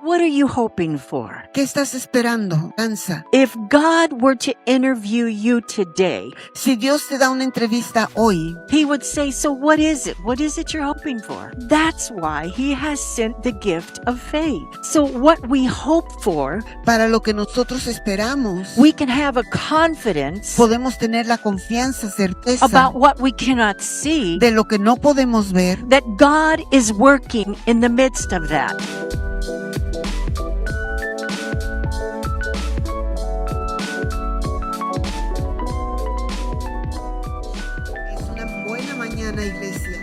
What are you hoping for? ¿Qué estás esperando? Cansa. If God were to interview you today, Si Dios te da una entrevista hoy, He would say, so what is it? What is it you're hoping for? That's why He has sent the gift of faith. So what we hope for, para lo que nosotros esperamos, we can have a confidence podemos tener la confianza, certeza about what we cannot see, de lo que no podemos ver, that God is working in the midst of that. Es una buena mañana, iglesia.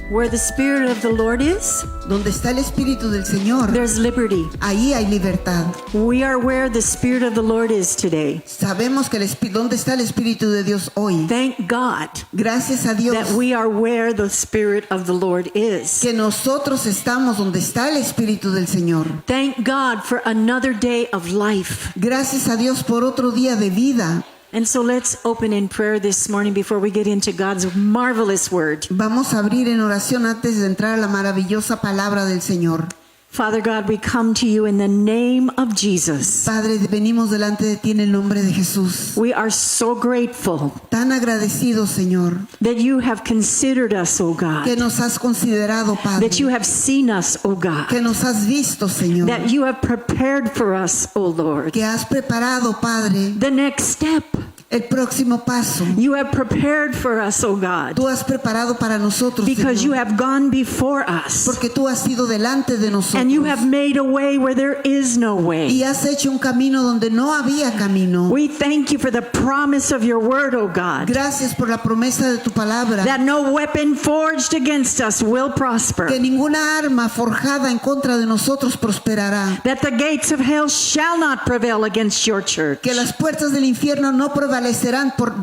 Where the Spirit of the Lord is, Donde está el Espíritu del Señor, there's liberty. ahí hay libertad. We are where the Spirit of the Lord is today. Sabemos que ¿dónde está el Espíritu de Dios hoy? Thank God Gracias a Dios that we are where the Spirit of the Lord is. que nosotros estamos donde está el Espíritu del Señor. Thank God for another day of life. Gracias a Dios por otro día de vida. And so let's open in prayer this morning before we get into God's marvelous word. Vamos a abrir en oración antes de entrar a la maravillosa palabra del Señor. Father God, we come to you in the name of Jesus. Padre, venimos delante de ti en el nombre de Jesús. We are so grateful Tan agradecidos, Señor, that you have considered us, O que God, nos has considerado, Padre, that you have seen us, O God, que nos has visto, Señor, that you have prepared for us, O Lord, que has preparado, Padre, the next step. el próximo paso. You have prepared for us, O God, Tú has preparado para nosotros, because you Señor, have gone before us, porque tú has ido delante de and you nosotros have made a way where there is no way. y has hecho un camino donde no había camino. We thank you for the promise of your word, O God, Gracias por la promesa de tu palabra, that no weapon forged against us will prosper, que ninguna arma forjada en contra de nosotros prosperará, that the gates of hell shall not prevail against your church, que las puertas del infierno no prevalecerán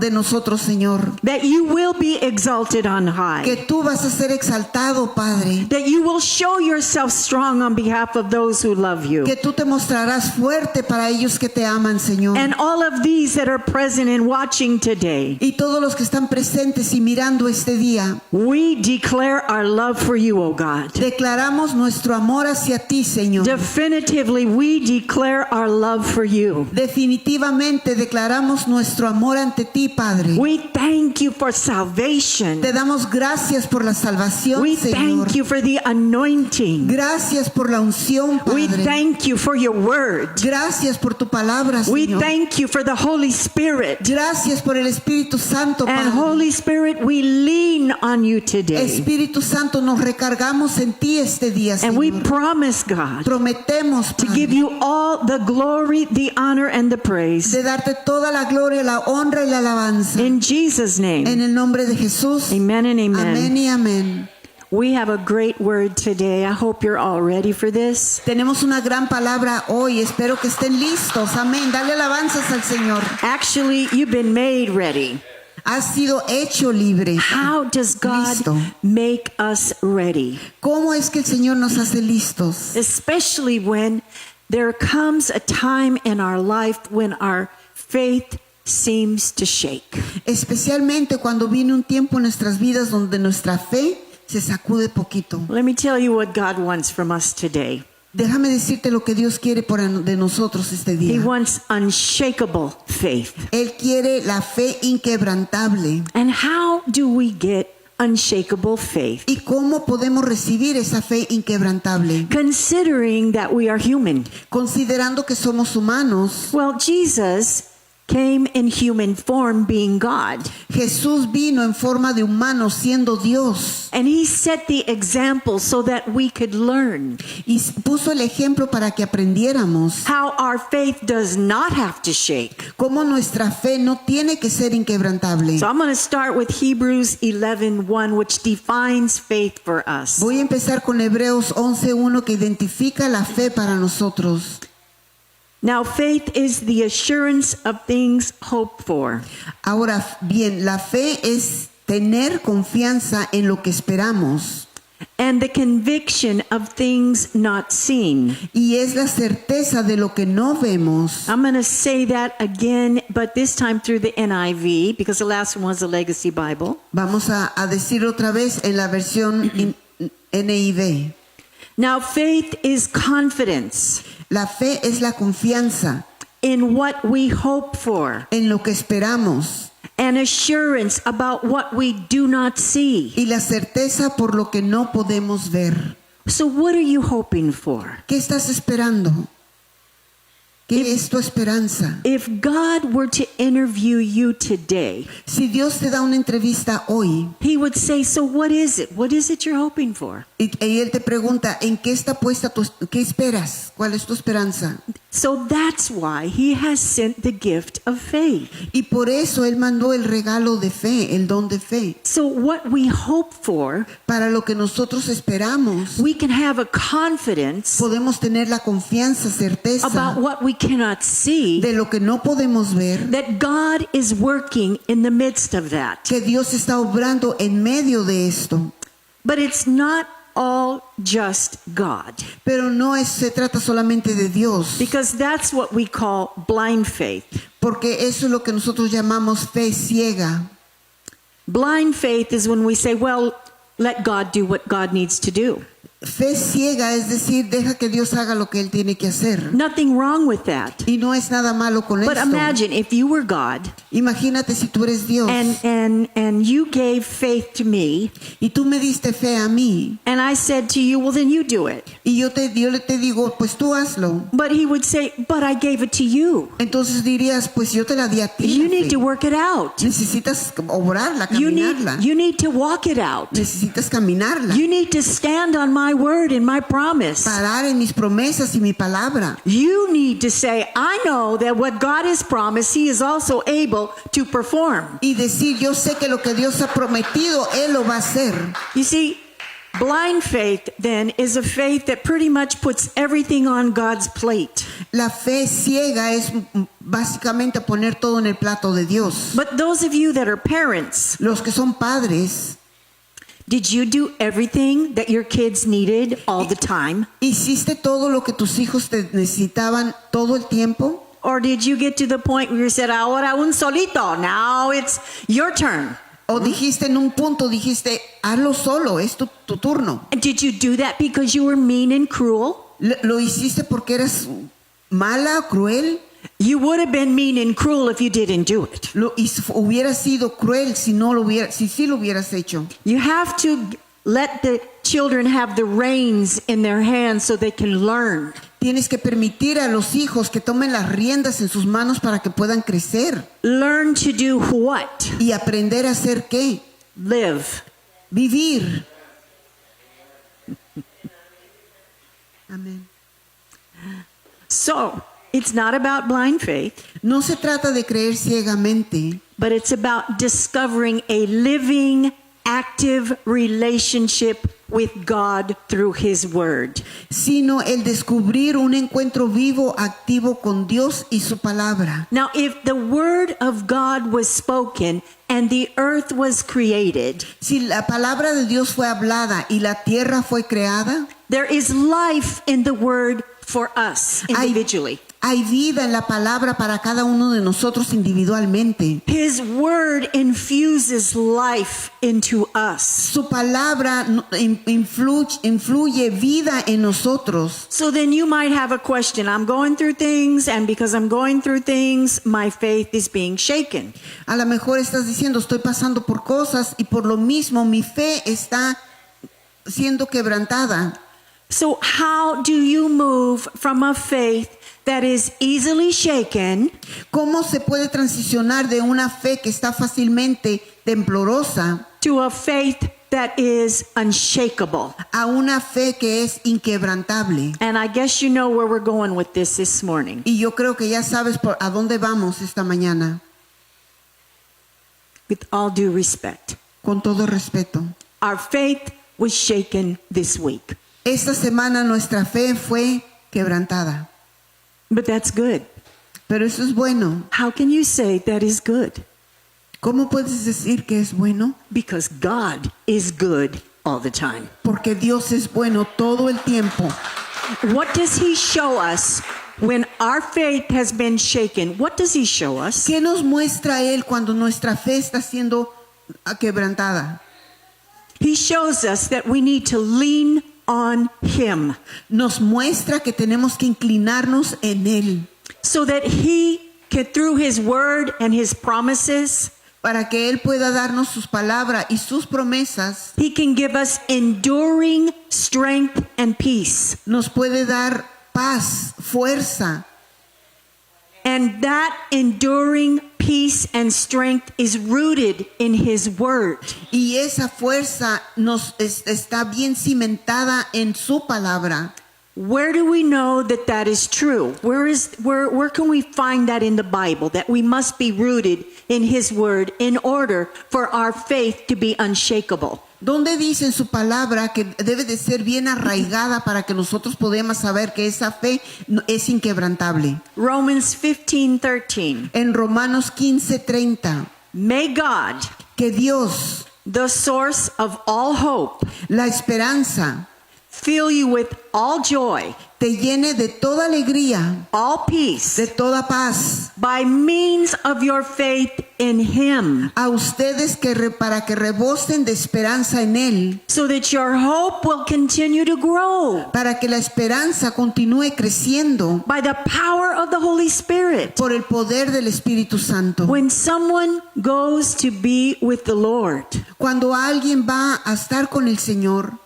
de nosotros, Señor, that you will be exalted on high, que tú vas a ser exaltado, Padre, that you will show yourself strong on behalf of those who love you. que tú te mostrarás fuerte para ellos que te aman, Señor. And all of these that are present and watching today, Y todos los que están presentes y mirando este día, we declare our love for you, O God. declaramos nuestro amor hacia ti, Señor. Definitively, we declare our love for you. Definitivamente declaramos nuestro amor ante ti, Padre. We thank you for salvation. Te damos gracias por la salvación, We Señor. thank you for the anointing. Gracias por la unción, We Padre. thank you for your word. Gracias por tu palabra, We Señor. thank you for the Holy Spirit. Gracias por el Espíritu Santo, And Padre. Holy Spirit, we lean on you today. Espíritu Santo, nos recargamos en ti este día, And we Señor. promise, God, Prometemos, to Padre, give you all the glory, the honor, and the praise. de darte toda la gloria, la honra y la alabanza. In Jesus' name, En el nombre de Jesús. amen and amen. Amén y amén. We have a great word today. I hope you're all ready for this. Tenemos una gran palabra hoy. Espero que estén listos. Amén. Dale alabanzas al Señor. Actually, you've been made ready. Has sido hecho libre. How does God Listo. make us ready? ¿Cómo es que el Señor nos hace listos? Especially when there comes a time in our life when our faith seems to shake. Especialmente cuando viene un tiempo en nuestras vidas donde nuestra fe se sacude poquito. Let me tell you what God wants from us today. Déjame decirte lo que Dios quiere de nosotros este He día. wants unshakable faith. Él quiere la fe inquebrantable. And how do we get unshakable faith? ¿Y cómo podemos recibir esa fe inquebrantable? Considering that we are human. Considerando que somos humanos, Well, Jesus came in human form being God. Jesús vino en forma de humano siendo Dios And he set the example so that we could learn y puso el ejemplo para que aprendiéramos how our faith does not have to shake. cómo nuestra fe no tiene que ser inquebrantable. So I'm going to start with Hebrews 11:1, which defines faith for us. Voy a empezar con Hebreos 11:1 que identifica la fe para nosotros. Now, faith is the assurance of things hoped for. Ahora bien, la fe es tener confianza en lo que esperamos And the conviction of things not seen. y es la certeza de lo que no vemos. I'm going to say that again, but this time through the NIV, because the last one was the Legacy Bible. Vamos a decir otra vez en la versión NIV. Now, faith is confidence. La fe es la confianza in what we hope for, en lo que esperamos an assurance about what we do not see. y la certeza por lo que no podemos ver. So what are you hoping for? ¿Qué estás esperando? ¿Qué es tu esperanza? If God were to interview you today, Si Dios te da una entrevista hoy He would say, so what is it? What is it you're hoping for? y Él te pregunta, ¿en qué está puesta qué esperas? ¿Cuál es tu esperanza? So that's why He has sent the gift of faith. Y por eso Él mandó el regalo de fe, el don de fe. So what we hope for, Para lo que nosotros esperamos, we can have a confidence podemos tener la confianza, certeza about what we cannot see, de lo que no podemos ver, that God is working in the midst of that. que Dios está obrando en medio de esto. But it's not all just God, Pero no se trata solamente de Dios, because that's what we call blind faith. porque eso es lo que nosotros llamamos fe ciega. Blind faith is when we say, well, let God do what God needs to do. Fe ciega es decir, deja que Dios haga lo que Él tiene que hacer. Nothing wrong with that. Y no es nada malo con But esto. imagine if you were God Imagínate si tú eres Dios and you gave faith to me, y tú me diste fe a mí and I said to you, well, then you do it. y yo te digo, pues tú hazlo. But He would say, but I gave it to you. Entonces dirías, pues yo te la di a ti. You la need fe. to work it out. Necesitas obrarla, You caminarla. need to walk it out. Necesitas caminarla. You need to stand on my word and my promise. Parar en mis promesas y mi palabra. You need to say, I know that what God has promised, He is also able to perform. Y decir, yo sé que lo que Dios ha prometido, Él lo va a hacer. You see, blind faith then is a faith that pretty much puts everything on God's plate. La fe ciega es básicamente poner todo en el plato de Dios. But those of you that are parents, Los que son padres, did you do everything that your kids needed all the time? ¿hiciste todo lo que tus hijos te necesitaban todo el tiempo? Or did you get to the point where you said, ahora un solito, now it's your turn? ¿O dijiste en un punto, hazlo solo, es tu turno? And did you do that because you were mean and cruel? ¿Lo hiciste porque eras mala, cruel? You would have been mean and cruel if you didn't do it. Hubiera sido cruel si sí lo hubieras hecho. You have to let the children have the reins in their hands so they can learn. Tienes que permitir a los hijos que tomen las riendas en sus manos para que puedan crecer Learn to do what? y aprender a hacer qué, Live. vivir. Amén. So, it's not about blind faith, No se trata de creer ciegamente, but it's about discovering a living, active relationship with God through His Word. sino el descubrir un encuentro vivo, activo con Dios y su palabra. Now, if the Word of God was spoken and the earth was created, Si la palabra de Dios fue hablada y la tierra fue creada, there is life in the Word for us individually. hay vida en la palabra para cada uno de nosotros individualmente. His Word infuses life into us. Su palabra influye vida en nosotros. So then you might have a question. I'm going through things, and because I'm going through things, my faith is being shaken. A lo mejor estás diciendo, estoy pasando por cosas y por lo mismo mi fe está siendo quebrantada. So how do you move from a faith that is easily shaken ¿Cómo se puede transicionar de una fe que está fácilmente temblorosa to a faith that is unshakable? a una fe que es inquebrantable? And I guess you know where we're going with this morning. Y yo creo que ya sabes a dónde vamos esta mañana, With all due respect, con todo respeto. our faith was shaken this week. Esta semana nuestra fe fue quebrantada, But that's good. pero eso es bueno. How can you say that is good? ¿Cómo puedes decir que es bueno? Because God is good all the time. Porque Dios es bueno todo el tiempo. What does He show us when our faith has been shaken? What does He show us? ¿Qué nos muestra Él cuando nuestra fe está siendo quebrantada? He shows us that we need to lean on him Nos muestra que tenemos que inclinarnos en Él so that he can, through his word and his promises, para que Él pueda darnos sus palabras y sus promesas. he can give us enduring strength and peace. Nos puede dar paz, fuerza. And that enduring peace and strength is rooted in his word. Y esa fuerza está bien cimentada en su palabra. Where do we know that that is true? Where can we find that in the Bible, that we must be rooted in his word in order for our faith to be unshakable? ¿Dónde dice en su palabra que debe de ser bien arraigada para que nosotros podamos saber que esa fe es inquebrantable? Romans 15:13. En Romanos 15:30, May God, que Dios, the source of all hope, la esperanza, fill you with all joy, te llene de toda alegría, all peace, de toda paz, by means of your faith in him, a ustedes para que rebosen de esperanza en Él, so that your hope will continue to grow para que la esperanza continúe creciendo by the power of the Holy Spirit. por el poder del Espíritu Santo. When someone goes to be with the Lord, Cuando alguien va a estar con el Señor,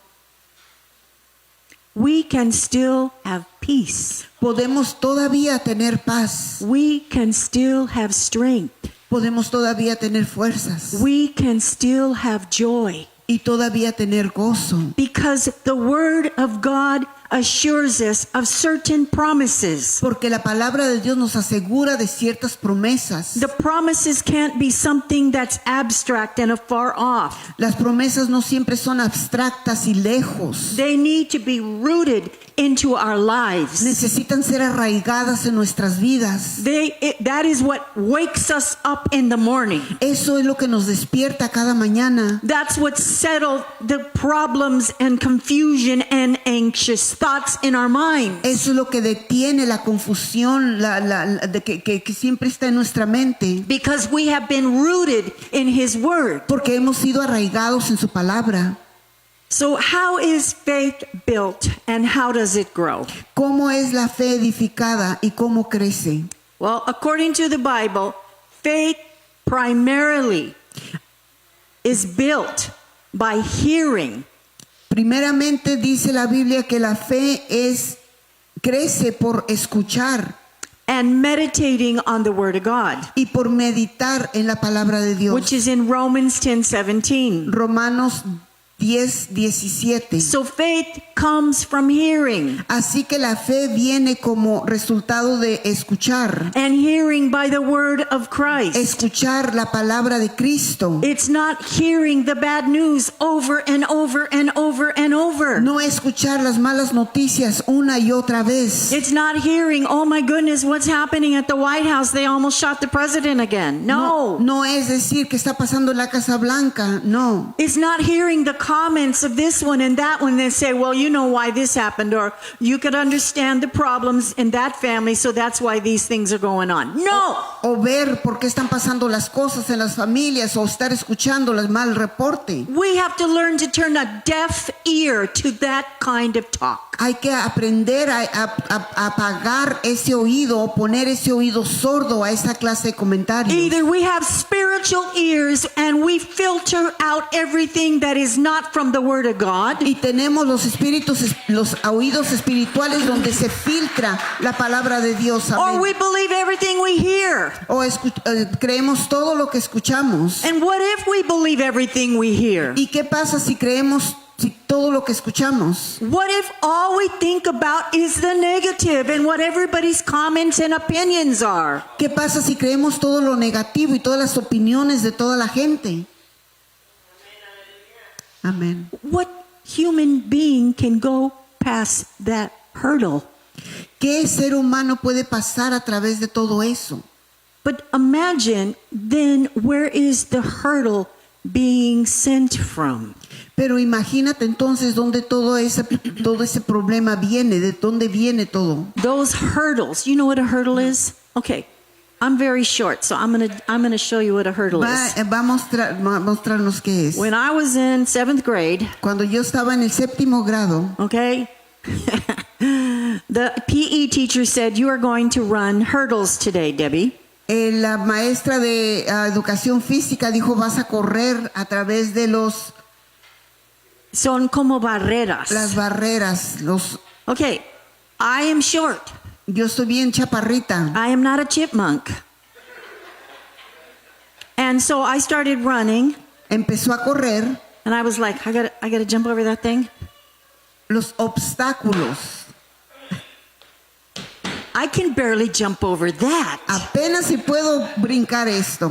we can still have peace. podemos todavía tener paz, We can still have strength. podemos todavía tener fuerzas We can still have joy. y todavía tener gozo. Because the word of God assures us of certain promises. Porque la palabra de Dios nos asegura de ciertas promesas. The promises can't be something that's abstract and afar off. Las promesas no siempre son abstractas y lejos. They need to be rooted into our lives. Necesitan ser arraigadas en nuestras vidas. That is what wakes us up in the morning. Eso es lo que nos despierta cada mañana. That's what settled the problems and confusion and anxious thoughts in our minds. Eso es lo que detiene la confusión que siempre está en nuestra mente. Because we have been rooted in his word. Porque hemos sido arraigados en su palabra. So how is faith built and how does it grow? ¿Cómo es la fe edificada y cómo crece? Well, according to the Bible, faith primarily is built by hearing. Primeramente dice la Biblia que la fe crece por escuchar And meditating on the word of God, y por meditar en la palabra de Dios. which is in Romans 10:17. Romanos 10:17. So faith comes from hearing, Así que la fe viene como resultado de escuchar. and hearing by the word of Christ. Escuchar la palabra de Cristo. It's not hearing the bad news over and over and over and over. No escuchar las malas noticias una y otra vez. It's not hearing, oh my goodness, what's happening at the White House? They almost shot the president again. No. No es decir que está pasando en la Casa Blanca. No. It's not hearing the comments of this one and that one that say, well, you know why this happened, or you could understand the problems in that family, so that's why these things are going on. No. O ver por qué están pasando las cosas en las familias o estar escuchando el mal reporte. We have to learn to turn a deaf ear to that kind of talk. Hay que aprender a apagar ese oído o poner ese oído sordo a esa clase de comentarios. Either we have spiritual ears and we filter out everything that is not from the Word of God, Y tenemos los oídos espirituales donde se filtra la palabra de Dios. or Amén. we believe everything we hear. O creemos todo lo que escuchamos. And what if we believe everything we hear? ¿Y qué pasa si creemos todo lo que escuchamos? What if all we think about is the negative and what everybody's comments and opinions are? ¿Qué pasa si creemos todo lo negativo y todas las opiniones de toda la gente? Amén. What human being can go past that hurdle? ¿Qué ser humano puede pasar a través de todo eso? But imagine then, where is the hurdle being sent from? Pero imagínate entonces dónde todo ese problema viene, de dónde viene todo. Those hurdles, you know what a hurdle is? Okay. I'm very short, so I'm gonna show you what a hurdle is. Va a mostrarnos qué es. When I was in 7th grade, Cuando yo estaba en el 7º grado, okay, the PE teacher said, you are going to run hurdles today, Debbie. la maestra de educación física dijo, vas a correr a través de Son como barreras. las barreras. Okay, I am short. Yo estoy bien chaparrita. I am not a chipmunk. And so I started running, Empezó a correr and I was like, I gotta jump over that thing. los obstáculos. I can barely jump over that. Apenas si puedo brincar esto.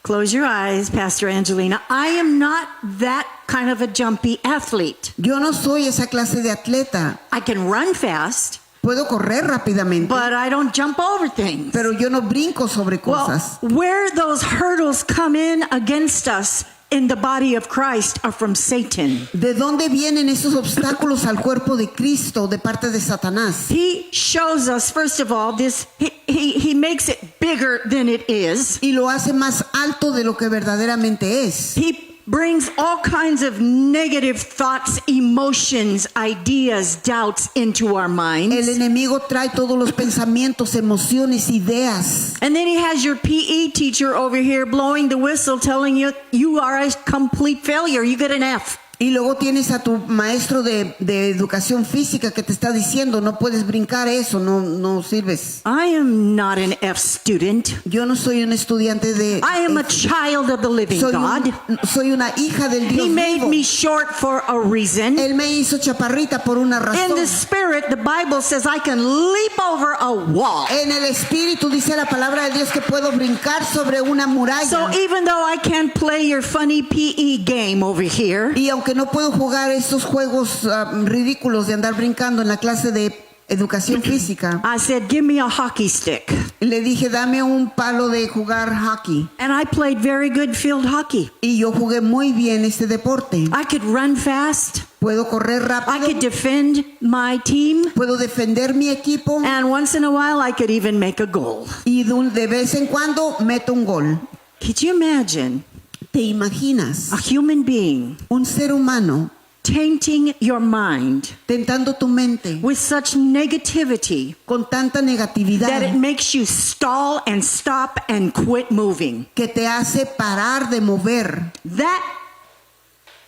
Close your eyes, Pastor Angelina. I am not that kind of a jumpy athlete. Yo no soy esa clase de atleta. I can run fast, Puedo correr rápidamente, but I don't jump over things. pero yo no brinco sobre Well, cosas. where those hurdles come in against us in the body of Christ are from Satan. ¿De dónde vienen esos obstáculos al cuerpo de Cristo de parte de Satanás? He shows us, first of all, this. He makes it bigger than it is. Y lo hace más alto de lo que verdaderamente es. He brings all kinds of negative thoughts, emotions, ideas, doubts into our El minds. enemigo trae todos los pensamientos, emociones, ideas. And then he has your PE teacher over here blowing the whistle, telling you you are a complete failure. You get an F. Y luego tienes a tu maestro de educación física que te está diciendo, no puedes brincar eso, no sirves. I am not an F student. Yo no soy un estudiante de... I am a child of the living God. Soy una hija del Dios He made vivo. me short for a reason. Él me hizo chaparrita por una In razón. the spirit, the Bible says I can leap over a wall. En el espíritu dice la palabra de Dios que puedo brincar sobre una muralla. So even though I can't play your funny PE game over here, Y aunque no puedo jugar estos juegos ridículos de andar brincando en la clase de educación física, I said, give me a hockey stick. le dije, dame un palo de jugar hockey. And I played very good field hockey. Y yo jugué muy bien este deporte. I could run fast. Puedo correr I rápido, could defend my team. puedo defender mi equipo And once in a while, I could even make a goal. y de vez en cuando meto un gol. Could you imagine ¿Te imaginas a human being un ser humano tainting your mind tentando tu mente with such negativity con tanta that it negatividad makes you stall and stop and quit moving? que te hace parar de mover? That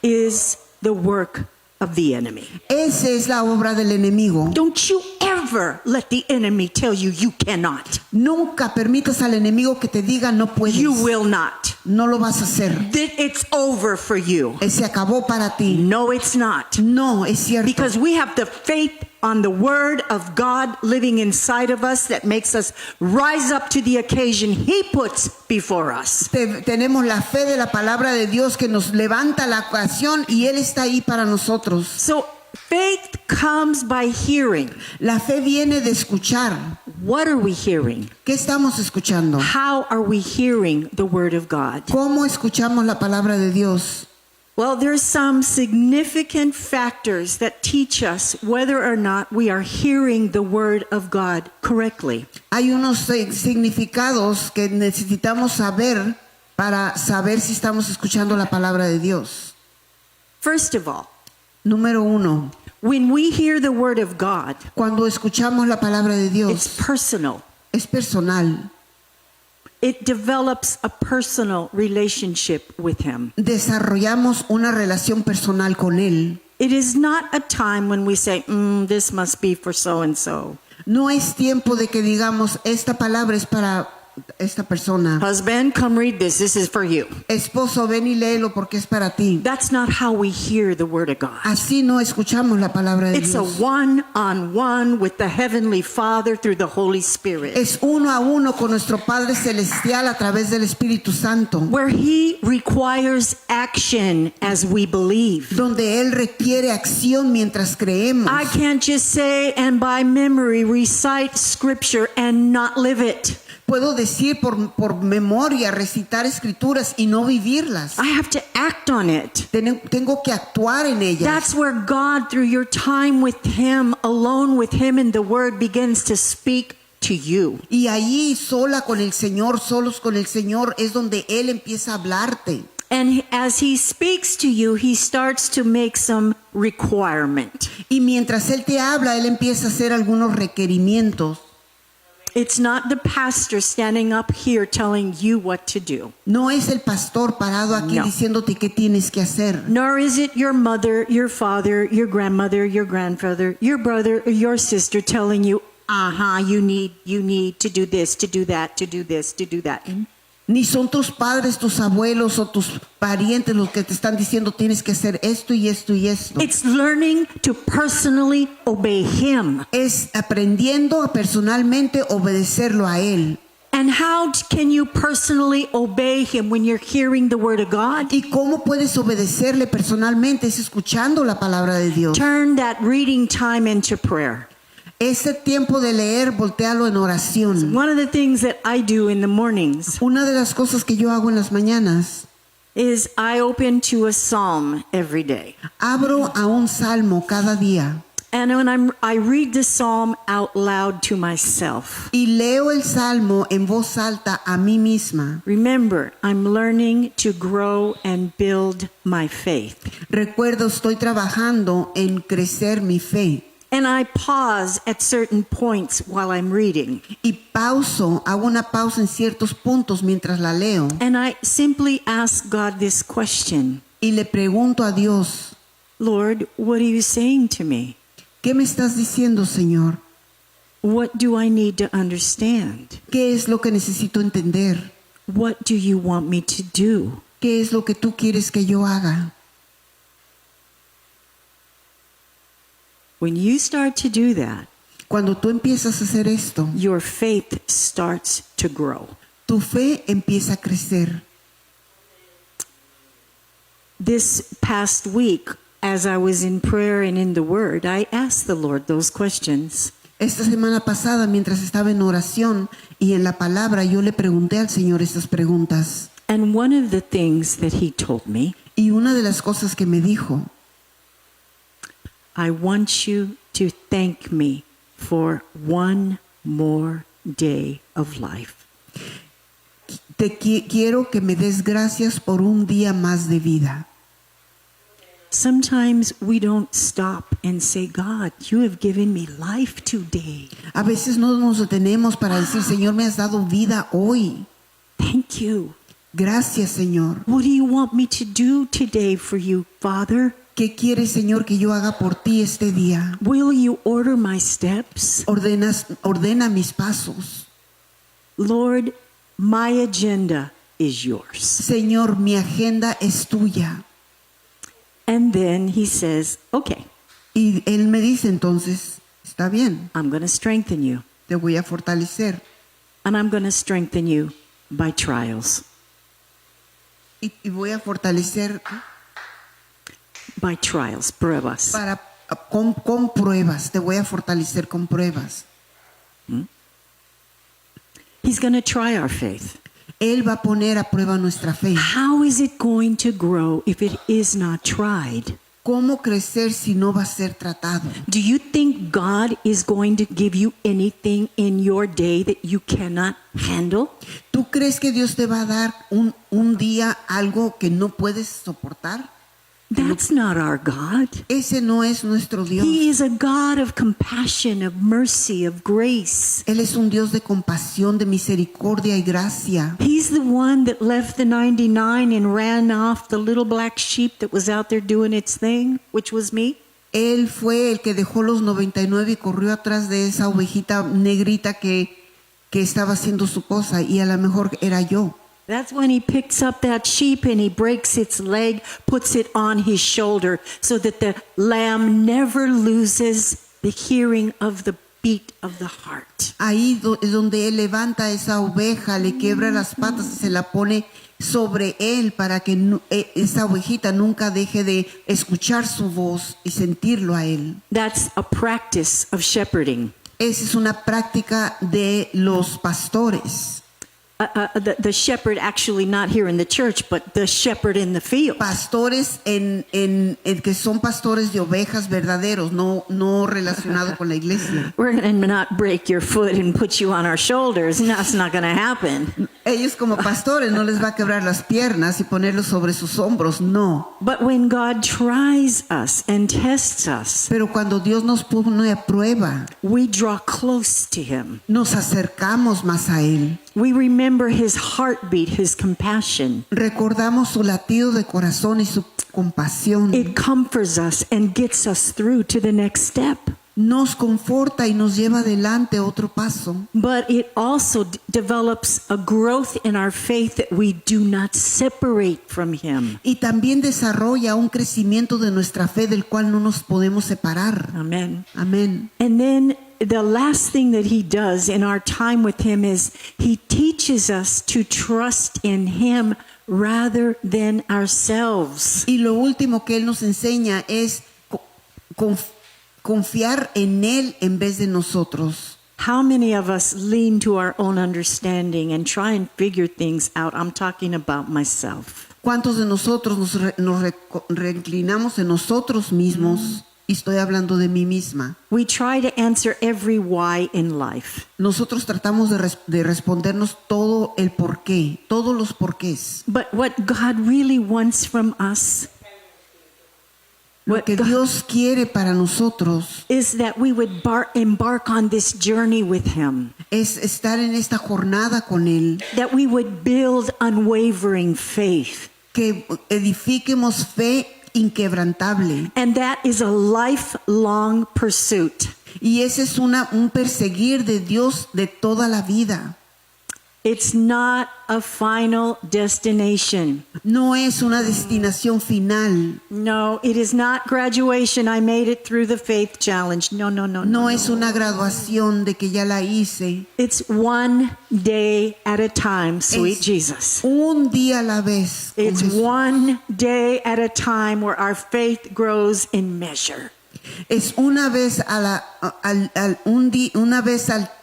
is the work of the enemy. Esa es la obra del enemigo. Don't you ever let the enemy tell you you cannot. Nunca permitas al enemigo que te diga no puedes. You will not. No lo vas a hacer. That it's over for you. Se acabó para ti. No, it's not. No, es cierto. Because we have the faith on the word of God living inside of us that makes us rise up to the occasion he puts before us. Tenemos la fe de la palabra de Dios que nos levanta la ocasión y Él está ahí para nosotros. So faith comes by hearing. La fe viene de escuchar. What are we hearing? ¿Qué estamos escuchando? How are we hearing the word of God? ¿Cómo escuchamos la palabra de Dios? Well, there's some significant factors that teach us whether or not we are hearing the word of God correctly. Hay unos significados que necesitamos saber para saber si estamos escuchando la palabra de Dios. First of all, Número 1, when we hear the word of God, cuando escuchamos la palabra de it's Dios, personal. es personal. It develops a personal relationship with him. Desarrollamos una relación personal con Él. It is not a time when we say, this must be for so and so. No es tiempo de que digamos, esta palabra es para esta persona. Husband, come read this. This is for you. Esposo, ven y léelo porque es para ti. That's not how we hear the word of God. Así no escuchamos la palabra de It's a Dios. one-on-one with the Heavenly Father through the Holy Spirit, Es uno a uno con nuestro Padre Celestial a través del Espíritu Santo, where He requires action as we believe. donde Él requiere acción mientras creemos. I can't just say and by memory recite scripture and not live it. Puedo decir por memoria, recitar escrituras y no vivirlas. I have to act on it. Tengo que actuar en ellas. That's where God, through your time with Him, alone with Him in the Word, begins to speak to you. Y ahí sola con el Señor, solos con el Señor, es donde Él empieza a hablarte. And as he speaks to you, he starts to make some requirement. Y mientras Él te habla, Él empieza a hacer algunos requerimientos. It's not the pastor standing up here telling you what to do. No es el pastor parado aquí No. diciéndote qué tienes que hacer. Nor is it your mother, your father, your grandmother, your grandfather, your brother, or your sister telling you, you need to do this, to do that, to do this, to do that. Ni son tus padres, tus abuelos o tus parientes los que te están diciendo tienes que hacer esto y esto y esto. It's learning to personally obey him. Es aprendiendo a personalmente obedecerlo a Él. And how can you personally obey him when you're hearing the word of God? ¿Y cómo puedes obedecerle personalmente? Es escuchando la palabra de Dios. Turn that reading time into prayer. Ese tiempo de leer, voltealo en oración. One of the things that I do in the mornings Una de las cosas que yo hago en las mañanas, is I open to a psalm every day. abro a un salmo cada día And when I read the psalm out loud to myself. y leo el salmo en voz alta a mí misma. Remember, I'm learning to grow and build my faith. Recuerdo, estoy trabajando en crecer mi fe. And I pause at certain points while I'm reading. Y hago una pausa en ciertos puntos mientras la leo. And I simply ask God this question. Y le pregunto a Dios, Lord, what are you saying to me? ¿qué me estás diciendo, Señor? What do I need to understand? ¿Qué es lo que necesito entender? What do you want me to do? ¿Qué es lo que tú quieres que yo haga? When you start to do that, Cuando tú empiezas a hacer esto, your faith starts to grow. tu fe empieza a crecer. This past week, as I was in prayer and in the Word, I asked the Lord those questions. Esta semana pasada, mientras estaba en oración y en la palabra, yo le pregunté al Señor estas preguntas. And one of the things that He told me, Y una de las cosas que me dijo, I want you to thank me for one more day of life. quiero que me des gracias por un día más de vida. Sometimes we don't stop and say, God, you have given me life today. A veces no nos detenemos para decir, Señor, me has dado vida hoy. Thank you. Gracias, Señor. What do you want me to do today for you, Father? ¿Qué quieres, Señor, que yo haga por ti este día? Will you order my steps? Ordena mis pasos. Lord, my agenda is yours. Señor, mi agenda es tuya. And then He says, okay, Y Él me dice entonces, está bien, I'm going to strengthen you. te voy a fortalecer. And I'm going to strengthen you by trials. Y voy a fortalecer By trials, pruebas. con pruebas. Te voy a fortalecer con pruebas. He's going to try our faith. Él va a poner a prueba nuestra fe. How is it going to grow if it is not tried? ¿Cómo crecer si no va a ser tratado? Do you think God is going to give you anything in your day that you cannot handle? ¿Tú crees que Dios te va a dar un día algo que no puedes soportar? That's not our God. Ese no es nuestro Dios. He is a God of compassion, of mercy, of grace. Él es un Dios de compasión, de misericordia y gracia. He's the one that left the 99 and ran off the little black sheep that was out there doing its thing, which was me. Él fue el que dejó los 99 y corrió atrás de esa ovejita negrita que estaba haciendo su cosa, y a lo mejor era yo. That's when He picks up that sheep and He breaks its leg, puts it on His shoulder, so that the lamb never loses the hearing of the beat of the heart. Ahí es donde Él levanta esa oveja, le quiebra las patas y se la pone sobre Él para que esa ovejita nunca deje de escuchar su voz y sentirlo a Él. That's a practice of shepherding. Esa es una práctica de los pastores. the shepherd actually not here in the church, but the shepherd in the field. Pastores que son pastores de ovejas verdaderos, no relacionado con la iglesia. We're going to not break your foot and put you on our shoulders. That's not going to happen. Ellos como pastores no les va a quebrar las piernas y ponerlos sobre sus hombros, no. But when God tries us and tests us, Pero cuando Dios nos pone a prueba, we draw close to him. nos acercamos más a Él. We remember his heartbeat, his compassion. Recordamos su latido de corazón y su compasión. It comforts us and gets us through to the next step. Nos conforta y nos lleva adelante otro paso. But it also develops a growth in our faith that we do not separate from him. Y también desarrolla un crecimiento de nuestra fe del cual no nos podemos separar. Amen. Amén. And then the last thing that he does in our time with him is he teaches us to trust in him rather than ourselves. Y lo último que Él nos enseña es confiar en Él en vez de nosotros. How many of us lean to our own understanding and try and figure things out? I'm talking about myself. ¿Cuántos de nosotros nos reinclinamos en nosotros mismos? Y estoy hablando de mí misma. We try to answer every why in life. Nosotros tratamos de respondernos todo el porqué, todos los porqués. But what God really wants from us, Lo que Dios quiere para nosotros is that we would embark on this journey with him. es estar en esta jornada con Él, That we would build unwavering faith. que edifiquemos fe inquebrantable. And that is a lifelong pursuit. Y ese es un perseguir de Dios de toda la vida. It's not a final destination. No es una destinación final. No, it is not graduation. I made it through the faith challenge. No. No es una graduación de que ya la hice. It's one day at a time, sweet Es Jesus. un día a la vez. con It's Jesús. one day at a time where our faith grows in measure. Es una vez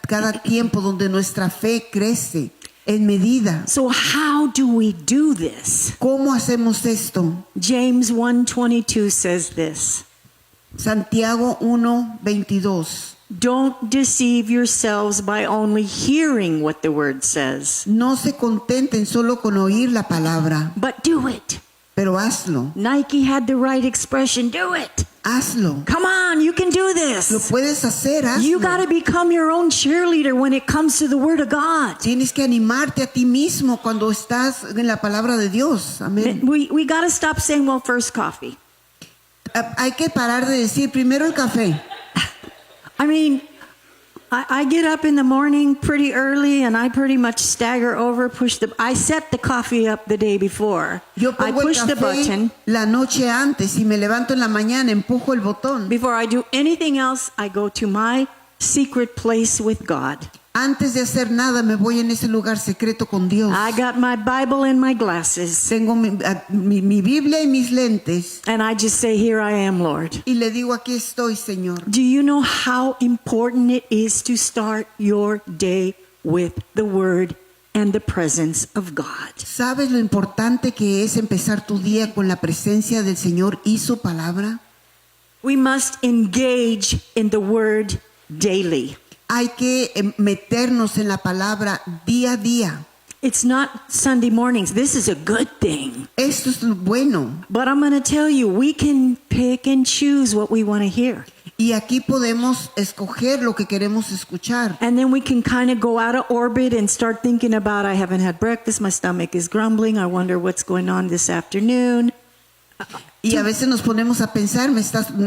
cada tiempo donde nuestra fe crece en medida. So how do we do this? ¿Cómo hacemos esto? James 1:22 says this. Santiago 1:22. Don't deceive yourselves by only hearing what the word says, No se contenten solo con oír la palabra, but do it. pero hazlo. Nike had the right expression, do it. Hazlo. Come on, you can do Lo this. puedes hacer, hazlo. You got to become your own cheerleader when it comes to the word of God. Tienes que animarte a ti mismo cuando estás en la palabra de Dios. Amén. We got to stop saying, well, first coffee. Hay que parar de decir primero el café. I mean, I get up in the morning pretty early and I pretty much stagger over, I set the coffee up the day before. Yo I pongo el push the café button. la noche antes y me levanto en la mañana, empujo el botón. Before I do anything else, I go to my secret place with God. Antes de hacer nada me voy en ese lugar secreto con Dios. I got my Bible and my glasses. Tengo mi Biblia y mis lentes And I just say, here I am, Lord. y le digo, aquí estoy, Señor. Do you know how important it is to start your day with the Word and the presence of God? ¿Sabes lo importante que es empezar tu día con la presencia del Señor y su palabra? We must engage in the Word daily. Hay que meternos en la palabra día a día. It's not Sunday mornings. This is a good thing. Esto es lo bueno. But I'm going to tell you, we can pick and choose what we want to hear. Y aquí podemos escoger lo que queremos escuchar. And then we can kind of go out of orbit and start thinking about, I haven't had breakfast, my stomach is grumbling, I wonder what's going on this afternoon. Y a veces nos ponemos a pensar, me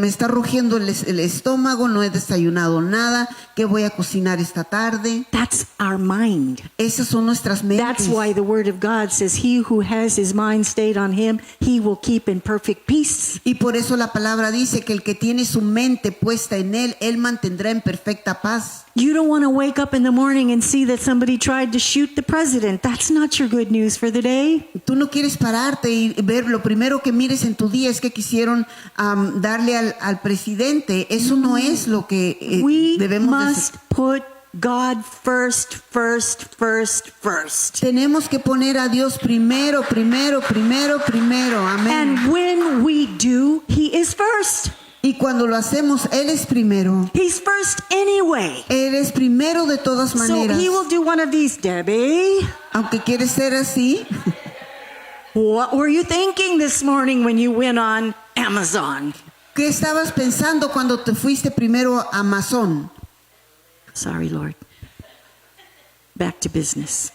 está rugiendo el estómago, no he desayunado nada, ¿qué voy a cocinar esta tarde? That's our mind. Esas son nuestras mentes. That's why the Word of God says, he who has his mind stayed on him, he will keep in perfect peace. Y por eso la palabra dice que el que tiene su mente puesta en él mantendrá en perfecta paz. You don't want to wake up in the morning and see that somebody tried to shoot the president. That's not your good news for the day. Tú no quieres pararte y ver, lo primero que mires en tu día es que quisieron darle al presidente. Eso no es lo que We debemos de must put God first, first, first, first. Tenemos que poner a Dios primero, primero, primero, primero. Amén. And when we do, He is first. Y cuando lo hacemos, Él es primero. He's first anyway. Él es primero de todas So maneras. He will do one of these, Debbie. Aunque quiere ser así, What were you thinking this morning when you went on Amazon? ¿qué estabas pensando cuando te fuiste primero a Amazon? Sorry, Lord. Back to business.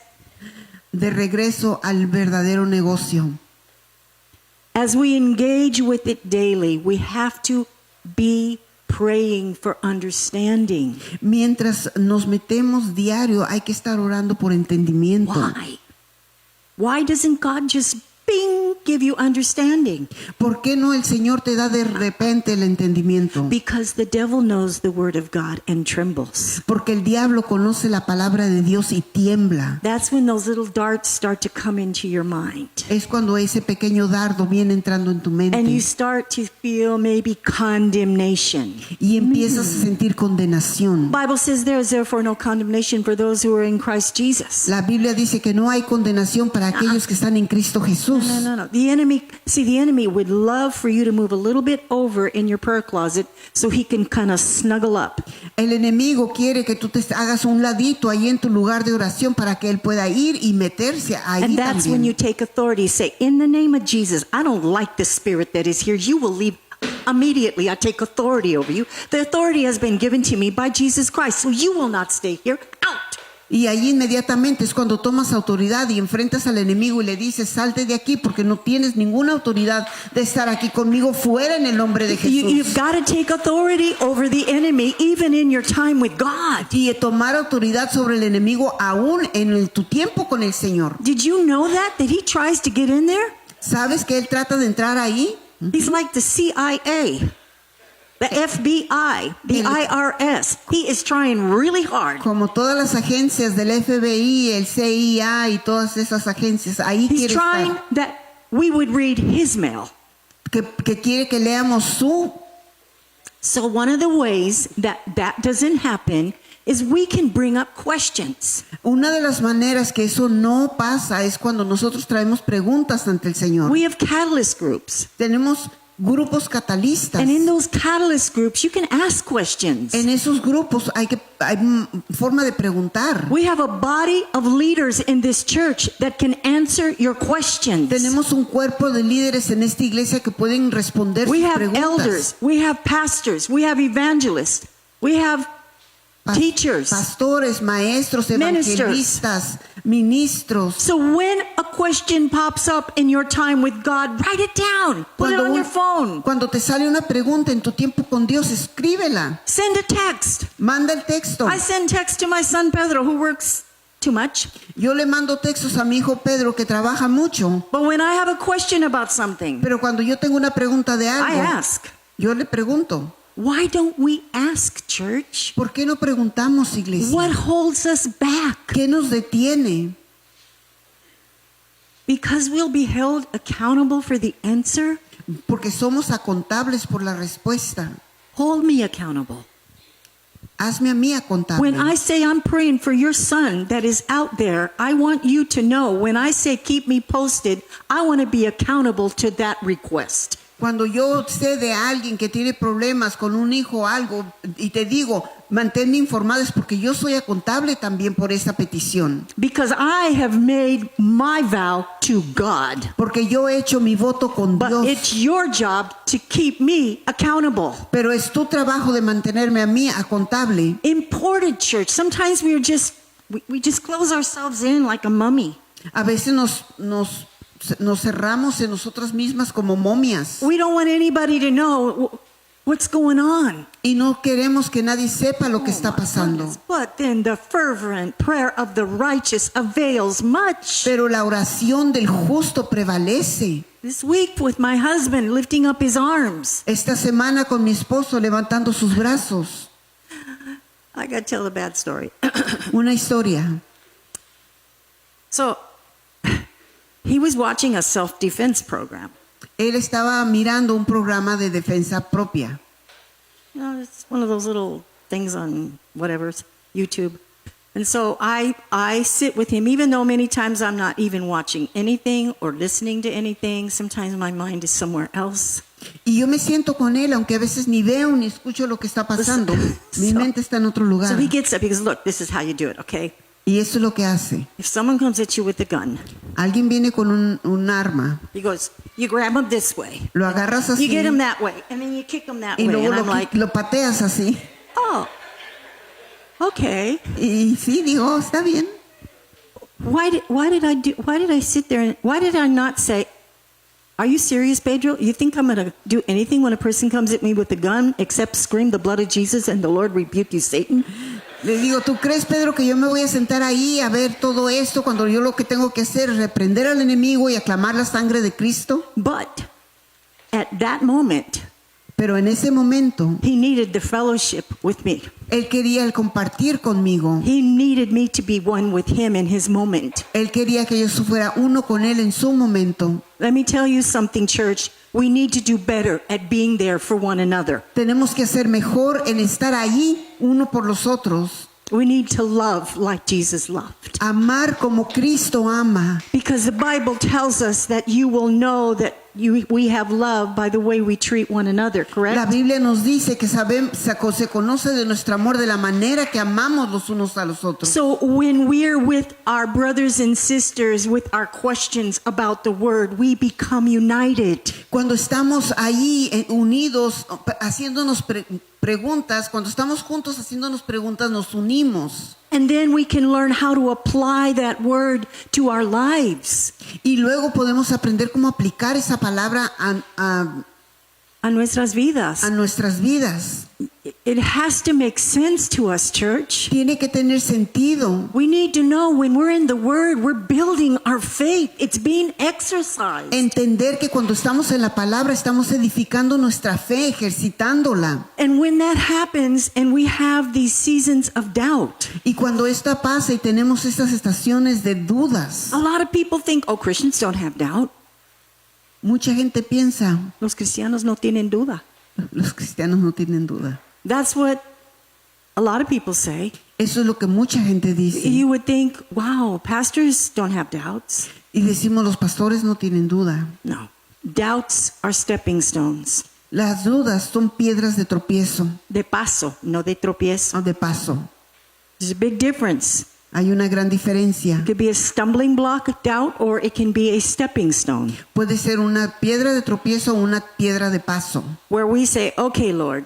De regreso al verdadero negocio. As we engage with it daily, we have to be praying for understanding. Mientras nos metemos diario, hay que estar orando por entendimiento. Why? Why doesn't God just bing give you understanding? ¿Por qué no el Señor te da de repente el entendimiento? Because the devil knows the word of God and trembles. Porque el diablo conoce la palabra de Dios y tiembla. That's when those little darts start to come into your mind. Es cuando ese pequeño dardo viene entrando en tu And you mente start to feel maybe condemnation. y empiezas a sentir condenación. Bible says there is therefore no condemnation for those who are in Christ Jesus. La Biblia dice que no hay condenación para aquellos que están en Cristo Jesús. No. The enemy would love for you to move a little bit over in your prayer closet so he can kind of snuggle up. El enemigo quiere que tú te hagas un ladito ahí en tu lugar de oración para que él pueda ir y meterse ahí And that's when you también. take authority. Say, in the name of Jesus, I don't like the spirit that is here. You will leave immediately. I take authority over you. The authority has been given to me by Jesus Christ, so you will not stay here. Out. Y ahí inmediatamente es cuando tomas autoridad y enfrentas al enemigo y le dices, salte de aquí porque no tienes ninguna autoridad de estar aquí conmigo, fuera en el nombre de You've Jesús. got to take authority over the enemy, even in your time with God. Y tomar autoridad sobre el enemigo aún en tu tiempo con el Señor. Did you know that he tries to get in there? ¿Sabes que él trata de entrar ahí? He's like the CIA, the FBI, the IRS. He is trying really hard. Como todas las agencias del FBI, el CIA y todas esas agencias, ahí He's quiere trying estar. that we would read his mail. Que quiere que leamos su. So one of the ways that doesn't happen is we can bring up questions. Una de las maneras que eso no pasa es cuando nosotros traemos preguntas ante el Señor. We have catalyst groups. Tenemos grupos catalistas. And in those catalyst groups, you can ask questions. En esos grupos hay forma de preguntar. We have a body of leaders in this church that can answer your questions. Tenemos un cuerpo de líderes en esta iglesia que pueden responder We sus have preguntas. elders, we have pastors, we have evangelists, we have teachers. Pastores, maestros, Ministers. evangelistas, ministros. So when a question pops up in your time with God, write it down. Put it on your phone. Cuando te sale una pregunta en tu tiempo con Dios, escríbela. Send a text. Manda el texto. I send text to my son Pedro, who works too much. Yo le mando textos a mi hijo Pedro que trabaja mucho, But when I have a question about something, pero cuando yo tengo una pregunta de I algo, ask, yo le pregunto, why don't we ask, church? ¿por qué no preguntamos, iglesia? What holds us back? ¿Qué nos detiene? Because we'll be held accountable for the answer. Porque somos acontables por la respuesta. Hold me accountable. Hazme a mí acontable. When I say I'm praying for your son that is out there, I want you to know when I say keep me posted, I want to be accountable to that request. Cuando yo sé de alguien que tiene problemas con un hijo o algo y te digo, manténme informado, es porque yo soy acontable también por esa petición. Because I have made my vow to God. Porque yo he hecho mi voto con But Dios. it's your job to keep me accountable. Pero es tu trabajo de mantenerme a mí acontable. Important, church. Sometimes we just close ourselves in like a mummy. A veces nos cerramos en nosotras mismas como momias. We don't want anybody to know what's going on. Y no queremos que nadie sepa lo que está pasando. But then the fervent prayer of the righteous avails much. Pero la oración del justo prevalece. This week with my husband lifting up his arms. Esta semana con mi esposo levantando sus brazos. I got to tell a bad story. Una historia. So, he was watching a self-defense program. Él estaba mirando un programa de defensa propia. You know, it's one of those little things on whatever, YouTube. And so I sit with him, even though many times I'm not even watching anything or listening to anything. Sometimes my mind is somewhere else. Y yo me siento con él, aunque a veces ni veo ni escucho lo que está pasando. Mi So- mente está en otro lugar. So he gets up, he goes, look, this is how you do it, okay? Y eso es lo que hace. If someone comes at you with a gun, Alguien viene con un arma, he goes, you grab him this way. lo agarras You así get him that way, and then you kick him that y way. luego And I'm like, lo pateas así. oh, okay. Y sí, digo, está bien. Why did I sit there and why did I not say, are you serious, Pedro? You think I'm going to do anything when a person comes at me with a gun except scream the blood of Jesus and the Lord rebuke you, Satan? Le digo, ¿tú crees, Pedro, que yo me voy a sentar ahí a ver todo esto cuando yo lo que tengo que hacer es reprender al enemigo y aclamar la sangre de Cristo? But at that moment, Pero en ese momento, he needed the fellowship with me. él quería el compartir conmigo. He needed me to be one with him in his moment. Él quería que yo fuera uno con él en su momento. Let me tell you something, church. We need to do better at being there for one another. Tenemos que hacer mejor en estar allí uno por los otros. We need to love like Jesus loved. Amar como Cristo ama. Because the Bible tells us that you will know that we have love by the way we treat one another, La correct? Biblia nos dice que se conoce de nuestro amor de la manera que amamos los unos a los otros. So when we're with our brothers and sisters with our questions about the word, we become united. Cuando estamos ahí unidos, haciéndonos preguntas, cuando estamos juntos haciéndonos preguntas, nos unimos. And then we can learn how to apply that word to our lives, Y luego podemos aprender cómo aplicar esa palabra a nuestras vidas. a nuestras vidas. It has to make sense to us, church. Tiene que tener sentido. We need to know when we're in the word, we're building our faith. It's being exercised. Entender que cuando estamos en la palabra estamos edificando nuestra fe, ejercitándola. And when that happens and we have these seasons of doubt, Y cuando esta pasa y tenemos estas estaciones de dudas, a lot of people think, oh, Christians don't have doubt. mucha gente piensa, Los cristianos no tienen duda. los cristianos no tienen duda. That's what a lot of people say. Eso es lo que mucha gente dice. You would think, wow, pastors don't have doubts. Y decimos, los pastores no tienen duda. No. Doubts are stepping stones. Las dudas son piedras de tropiezo De paso, no de tropiezo. o de paso. There's a big difference. Hay una gran diferencia. It could be a stumbling block, doubt, or it can be a stepping stone Puede ser una piedra de tropiezo o una piedra de paso. where we say, okay, Lord,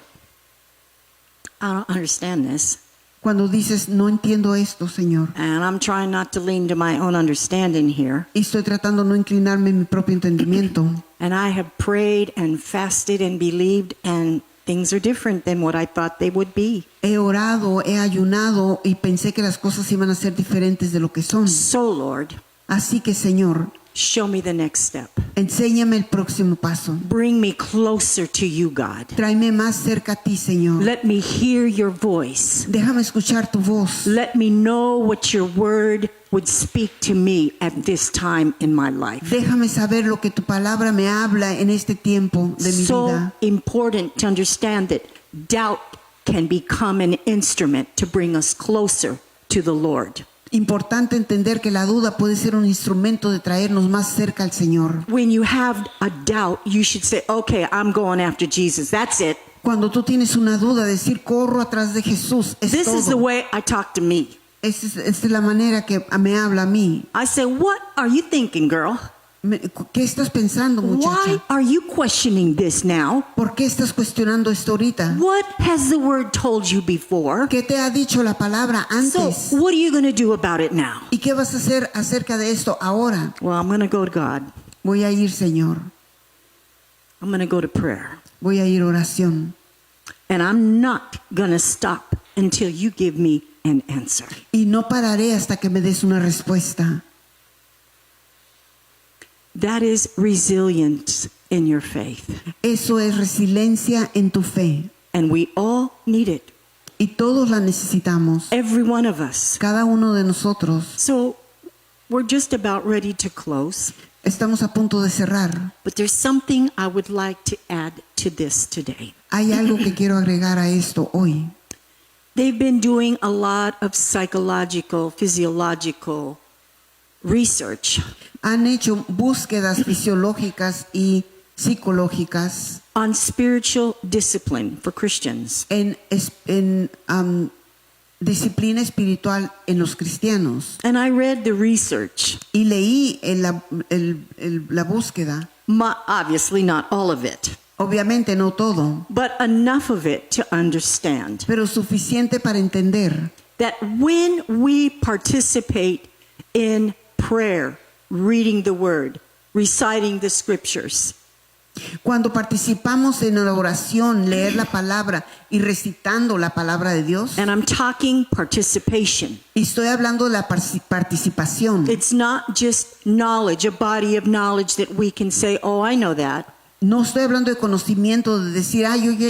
I don't understand this. Cuando dices, no entiendo esto, Señor, And I'm trying not to lean to my own understanding here. y estoy tratando de no inclinarme en mi propio entendimiento, And I have prayed and fasted and believed, and things are different than what I thought they would be. he orado, he ayunado y pensé que las cosas iban a ser diferentes de lo que son. So, Lord, Así que, Señor, show me the next step. enséñame el próximo paso. Bring me closer to you, God. Tráeme más cerca a ti, Señor. Let me hear your voice. Déjame escuchar tu voz. Let me know what your word would speak to me at this time in my life. Déjame saber lo que tu palabra me habla en este tiempo de mi So vida. important to understand that doubt can become an instrument to bring us closer to the Lord. Importante entender que la duda puede ser un instrumento de traernos más cerca al Señor. When you have a doubt, you should say, okay, I'm going after Jesus. That's it. Cuando tú tienes una duda, decir corro atrás de Jesús. Es This is the todo. way I talk to me. Esta es la manera que me habla a mí. I say, what are you thinking, girl? ¿Qué estás pensando, Why muchacha? are you questioning this now? ¿Por qué estás cuestionando esto ahorita? What has the word told you before? ¿Qué te ha dicho la palabra So, antes? what are you going to do about it now? ¿Y qué vas a hacer acerca de esto ahora? Well, I'm going to go to God. Voy a ir, Señor. I'm going to go to prayer. Voy a ir a oración. And I'm not going to stop until you give me an answer. Y no pararé hasta que me des una respuesta. That is resilience in your faith. Eso es resiliencia en tu fe. And we all need it. Y todos la necesitamos. Every one of us. Cada uno de nosotros. So we're just about ready to close. Estamos a punto de cerrar. But there's something I would like to add to this today. Hay algo que quiero agregar a esto hoy. they've been doing a lot of psychological, physiological research Han hecho búsquedas fisiológicas y psicológicas on spiritual discipline for Christians. en disciplina espiritual en los cristianos. And I read the research. Y leí la búsqueda. Obviously, not all of it, Obviamente no todo, but enough of it to understand pero suficiente para entender that when we participate in prayer, reading the word, reciting the scriptures, cuando participamos en la oración, leer la palabra y recitando la palabra de Dios. and I'm talking participation. Y estoy hablando de la participación. It's not just knowledge, a body of knowledge that we can say, oh, I know that. No estoy hablando de conocimiento, de decir,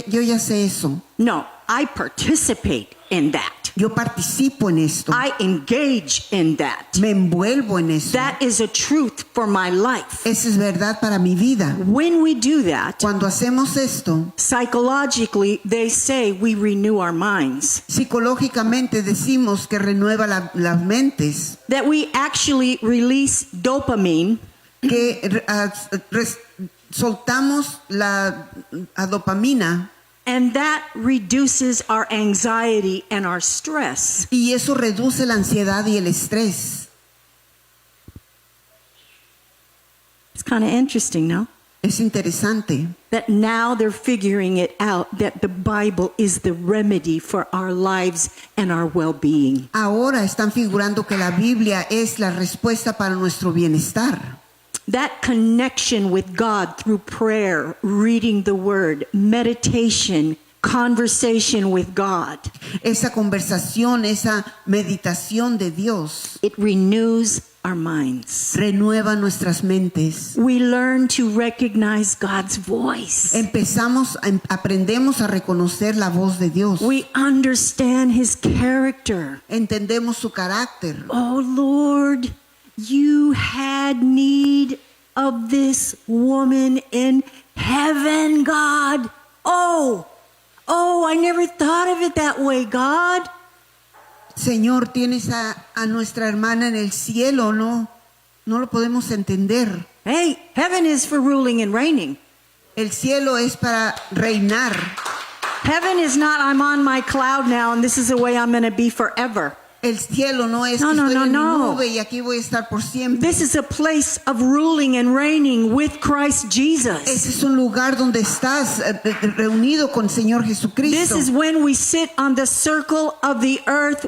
yo ya sé eso. No, I participate in that. Yo participo en esto. I engage in that. Me envuelvo en eso. That is a truth for my life. Esa es verdad para mi vida. When we do that, Cuando hacemos esto, psychologically, they say we renew our minds. psicológicamente decimos que renueva las mentes, That we actually release dopamine, que soltamos la dopamina and that reduces our anxiety and our stress. y eso reduce la ansiedad y el estrés. It's kind of interesting, no? Es interesante That now they're figuring it out that the Bible is the remedy for our lives and our well-being. Ahora están figurando que la Biblia es la respuesta para nuestro bienestar. That connection with God through prayer, reading the word, meditation, conversation with God, Esa conversación, esa meditación de Dios it renews our minds. renueva nuestras mentes. We learn to recognize God's voice. Aprendemos a reconocer la voz de Dios. We understand His character. Entendemos su carácter. Oh Lord, you had need of this woman in heaven, God. Oh, I never thought of it that way, God. Señor, tienes a nuestra hermana en el cielo, no lo podemos entender. Hey, heaven is for ruling and reigning. El cielo es para reinar. Heaven is not, I'm on my cloud now and this is the way I'm going to be forever. El cielo no es que estoy en mi nube y aquí voy a estar por siempre. This is a place of ruling and reigning with Christ Jesus. Ese es un lugar donde estás reunido con el Señor Jesucristo. This is when we sit on the circle of the earth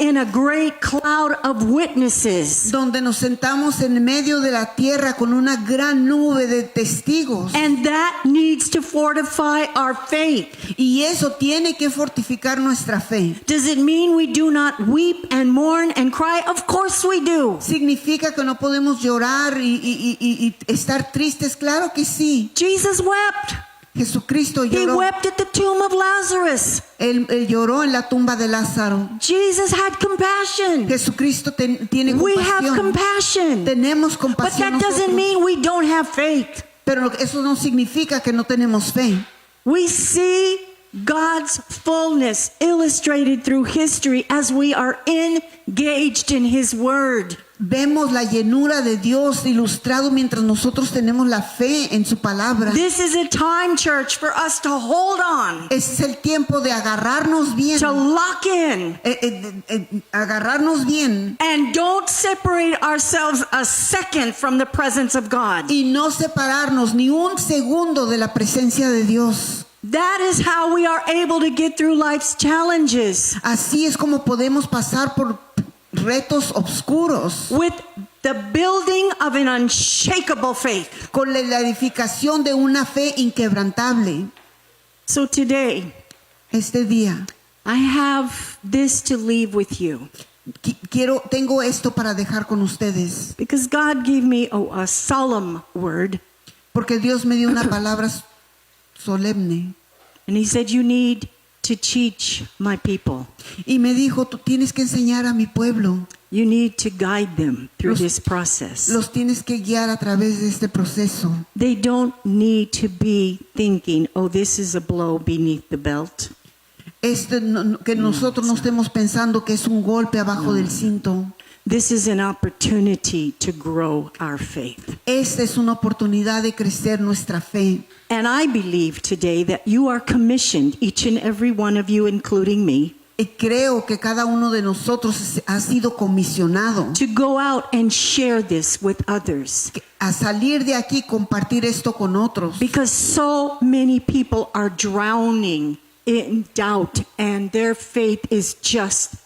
in a great cloud of witnesses. Donde nos sentamos en medio de la tierra con una gran nube de testigos. And that needs to fortify our faith. Y eso tiene que fortificar nuestra fe. Does it mean we do not weep and mourn and cry? Of course we do. ¿Significa que no podemos llorar y estar tristes? Claro que sí. Jesus wept. Jesucristo He lloró. wept at the tomb of Lazarus. Él lloró en la tumba de Lázaro. Jesus had compassion. Jesucristo tiene We have compasión. compassion. Tenemos But compasión that doesn't nosotros. mean we don't have faith. Pero eso no significa que no tenemos fe. We see God's fullness illustrated through history as we are engaged in His Word. Vemos la llenura de Dios ilustrado mientras nosotros tenemos la fe en su palabra. This is a time, church, for us to hold on, Ese es el tiempo de agarrarnos bien. to lock in, Agarrarnos bien and don't separate ourselves a second from the presence of God. y no separarnos ni un segundo de la presencia de Dios. That is how we are able to get through life's challenges, Así es como podemos pasar por retos oscuros with the building of an unshakable faith. con la edificación de una fe inquebrantable. So today, Este día I have this to leave with you, tengo esto para dejar con ustedes, because God gave me a solemn word, porque Dios me dio una palabra solemne and He said, you need to teach my people. y me dijo, tú tienes que enseñar a mi pueblo, You need to guide them through this process. los tienes que guiar a través de este proceso. They don't need to be thinking, oh, this is a blow beneath the belt. Que nosotros no estemos pensando que es un golpe abajo del cinto. This is an opportunity to grow our faith. Esta es una oportunidad de crecer nuestra fe. And I believe today that you are commissioned, each and every one of you, including me, Y creo que cada uno de nosotros ha sido comisionado to go out and share this with others. a salir de aquí y compartir esto con otros. Because so many people are drowning in doubt and their faith is just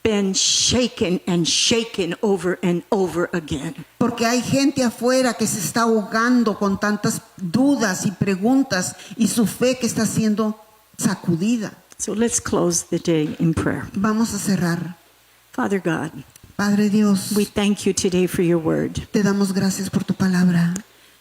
been shaken and shaken over and over again. Porque hay gente afuera que se está ahogando con tantas dudas y preguntas y su fe que está siendo sacudida. So let's close the day in prayer. Vamos a cerrar. Father God, Padre Dios, we thank you today for your word. te damos gracias por tu palabra.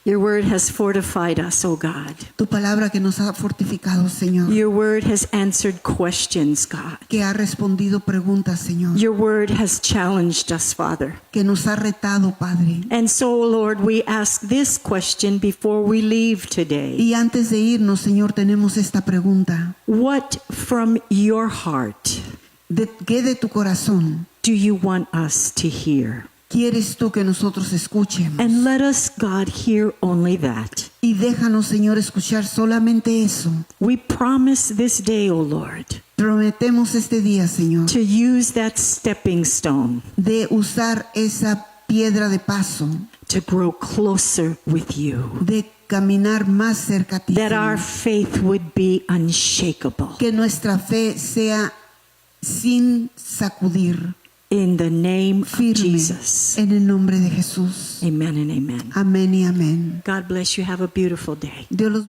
Your word has fortified us, oh God. Tu palabra que nos ha fortificado, Señor. Your word has answered questions, God. Que ha respondido preguntas, Señor. Your word has challenged us, Father. Que nos ha retado, Padre. And so, Lord, we ask this question before we leave today. Y antes de irnos, Señor, tenemos esta pregunta. What from your heart ¿Qué de tu corazón do you want us to hear? quieres tú que nosotros escuchemos? And let us, God, hear only that. Y déjanos, Señor, escuchar solamente eso. We promise this day, O Lord, Prometemos este día, Señor, to use that stepping stone de usar esa piedra de paso, to grow closer with you, de caminar más cerca a ti, that Señor. our faith would be unshakable. Que nuestra fe sea sin sacudir, In the name of firme, Jesus. en el nombre de Jesús. Amen and amen. Amén y amén. God bless you. Have a beautiful day. Dios los